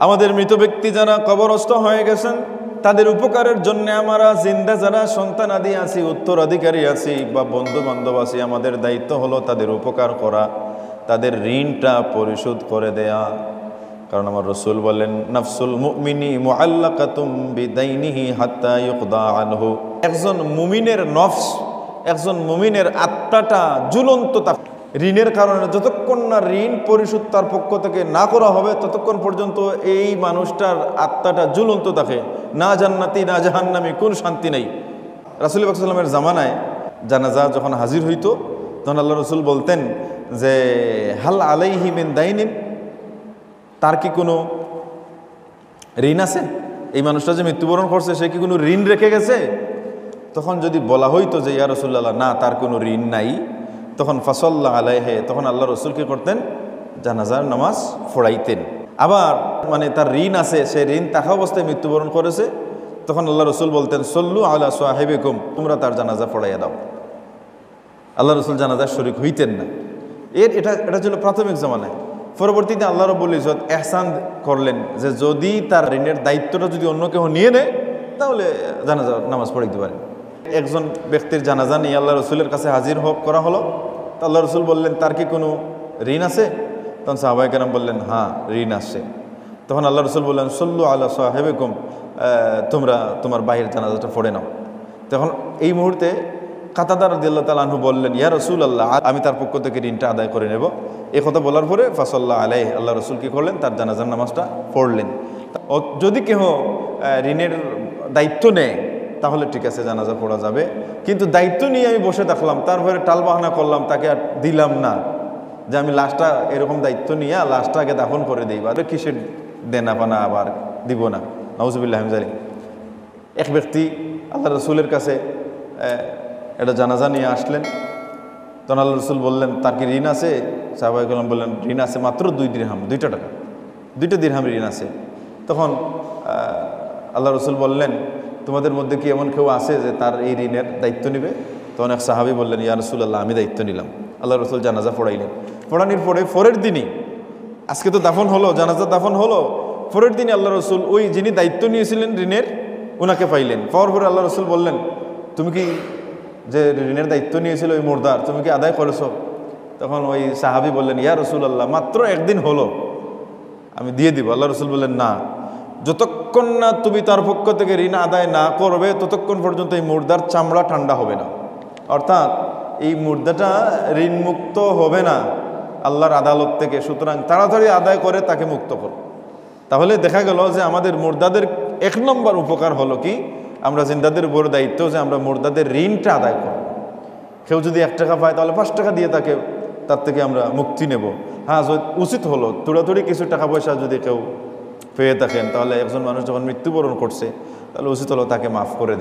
আমাদের মৃত ব্যক্তি যারা কবরস্থ হয়ে গেছেন তাদের উপকারের জন্য আমরা জিন্দা যারা সন্তান আদি আছি, উত্তরাধিকারী আছি বা বন্ধু বান্ধব আছি, আমাদের দায়িত্ব হলো তাদের উপকার করা, তাদের ঋণটা পরিশোধ করে দেয়া। কারণ আমার রাসূল বলেন, নাফসুল মুমিনি মুআল্লাকাতুম বিদাইনিহি হাত্তা ইউকদা আনহু। একজন মুমিনের নফস, একজন মুমিনের আত্মাটা ঝুলন্ত ঋণের কারণে। যতক্ষণ না ঋণ পরিশোধ তার পক্ষ থেকে না করা হবে ততক্ষণ পর্যন্ত এই মানুষটার আত্মাটা ঝুলন্ত থাকে। না জান্নাতি না জাহান্নামী, কোন শান্তি নেই। রাসূল পাক সাল্লাল্লাহু আলাইহি ওয়াসাল্লামের জামানায় জানাজা যখন হাজির হইতো তখন আল্লাহ রসুল বলতেন যে হাল আলাইহি মিন দাইনিন, তার কি কোনো ঋণ আছে? এই মানুষটা যে মৃত্যুবরণ করছে সে কি কোনো ঋণ রেখে গেছে? তখন যদি বলা হইতো যে ইয়া রাসূলুল্লাহ, না তার কোনো ঋণ নাই, তখন ফাসাল্লা আলাইহি, তখন আল্লাহ রসুল কি করতেন? জানাজার নামাজ পড়াইতেন। আবার মানে তার ঋণ আছে, সে ঋণ থাকা অবস্থায় মৃত্যুবরণ করেছে, তখন আল্লাহ রসুল বলতেন সল্লু আলা সাহিবিকুম, তোমরা তার জানাজা পড়াইয়া দাও। আল্লাহ রসুল জানাজার শরীক হইতেন না। এটা ছিল প্রাথমিক জামানায়। পরবর্তীতে আল্লাহ রাব্বুল ইজ্জত এহসান করলেন যে যদি তার ঋণের দায়িত্বটা যদি অন্য কেউ নিয়ে নেয় তাহলে জানাজা নামাজ পড়াইতে পারে। একজন ব্যক্তির জানাজা নিয়ে আল্লাহ রসুলের কাছে হাজির করা হলো। তো আল্লাহ রসুল বললেন, তার কি কোনো ঋণ আছে? তখন সাহাবায়ে কেরাম বললেন, হ্যাঁ ঋণ আছে। তখন আল্লাহ রসুল বললেন সল্লু আলা সাহিবিকুম, তোমরা তোমার ভাইয়ের জানাজাটা পড়ে নাও। তখন এই মুহূর্তে কাতাদা রাদিয়াল্লাহু তাআলা আনহু বললেন, ইয়া রাসূলুল্লাহ, আমি তার পক্ষ থেকে ঋণটা আদায় করে নেব। এই কথা বলার পরে ফাসাল্লা আলাইহি, আল্লাহ রসুল কী করলেন? তার জানাজার নামাজটা পড়লেন। যদি কেহ ঋণের দায়িত্ব নেয় তাহলে ঠিক আছে, জানাজা পড়া যাবে। কিন্তু দায়িত্ব নিয়ে আমি বসে থাকলাম, তারপরে টালবাহানা করলাম, তাকে আর দিলাম না, যে আমি লাশটা এরকম দায়িত্ব নিয়ে লাশটা আগে দাফন করে দিই, বা কিসের দেনা পানা আবার দিব না, নাউজুবিল্লাহ মিন যালিক। এক ব্যক্তি আল্লাহ রসুলের কাছে এটা জানাজা নিয়ে আসলেন। তখন আল্লাহ রসুল বললেন, তার কি ঋণ আছে? সাহাবায়ে কেরাম বললেন, ঋণ আছে মাত্র 2 দিরহাম, 2 টাকা, 2 দিরহাম ঋণ আছে। তখন আল্লাহ রসুল বললেন, তোমাদের মধ্যে কি এমন কেউ আছে যে তার এই ঋণের দায়িত্ব নেবে? তখন এক সাহাবী বললেন, ইয়া রাসূলুল্লাহ, আমি দায়িত্ব নিলাম। আল্লাহ রসুল জানাজা পড়াইলেন। পড়ানোর পরে পরের দিনই, আজকে তো দাফন হলো, জানাজা দাফন হলো, পরের দিনই আল্লাহ রসুল ওই যিনি দায়িত্ব নিয়েছিলেন ঋণের, ওনাকে পাইলেন। পাওয়ার পরে আল্লাহ রসুল বললেন, তুমি কি যে ঋণের দায়িত্ব নিয়েছিল ওই মুর্দার, তুমি কি আদায় করেছো? তখন ওই সাহাবী বললেন, ইয়া রাসূলুল্লাহ, মাত্র একদিন হলো, আমি দিয়ে দিব। আল্লাহ রসুল বললেন, না, যতক্ষণ না তুমি তার পক্ষ থেকে ঋণ আদায় না করবে ততক্ষণ পর্যন্ত এই মুর্দার চামড়া ঠান্ডা হবে না। অর্থাৎ এই মুর্দাটা ঋণমুক্ত হবে না আল্লাহর আদালত থেকে। সুতরাং তাড়াতাড়ি আদায় করে তাকে মুক্ত করো। তাহলে দেখা গেল যে আমাদের মুর্দাদের 1 নম্বর উপকার হলো কি, আমরা জিন্দাদের উপর দায়িত্ব যে আমরা মুর্দাদের ঋণটা আদায় করব। কেউ যদি 1 টাকা পায় তাহলে 5 টাকা দিয়ে তার থেকে আমরা মুক্তি নেব। হ্যাঁ, উচিত হলো তুড়াতুড়ি কিছু টাকা পয়সা যদি কেউ পেয়ে থাকেন তাহলে একজন মানুষ যখন মৃত্যুবরণ করছে তাহলে উচিত হলো তাকে মাফ করে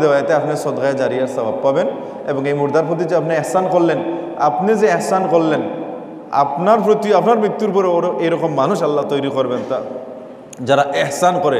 দেওয়া। এতে আপনি সদকায়ে জারিয়ার সওয়াব পাবেন। এবং এই মুর্দার প্রতি যে আপনি ইহসান করলেন, আপনি যে ইহসান করলেন, আপনার প্রতি, আপনার মৃত্যুর পরে এরকম মানুষ আল্লাহ তৈরি করবেন, তা যারা ইহসান করে।